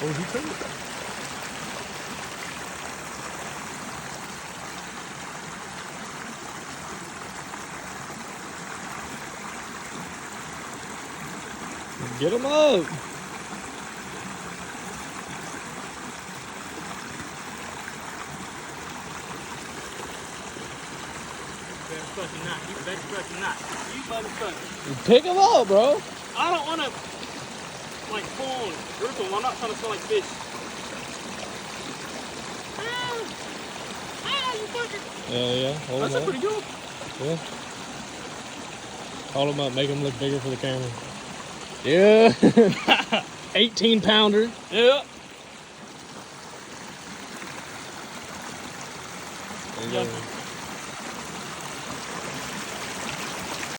Oh, he took it. Get him up. Fucking not. You better fucking not. You motherfucker. Pick him up, bro. I don't want to, like, pull on grip them. I'm not trying to smell like fish. You fucker. Yeah. Hold That's him up. pretty good. Yeah. Call him up. Make him look bigger for the camera. Yeah. 18 pounder. Yeah. There you go.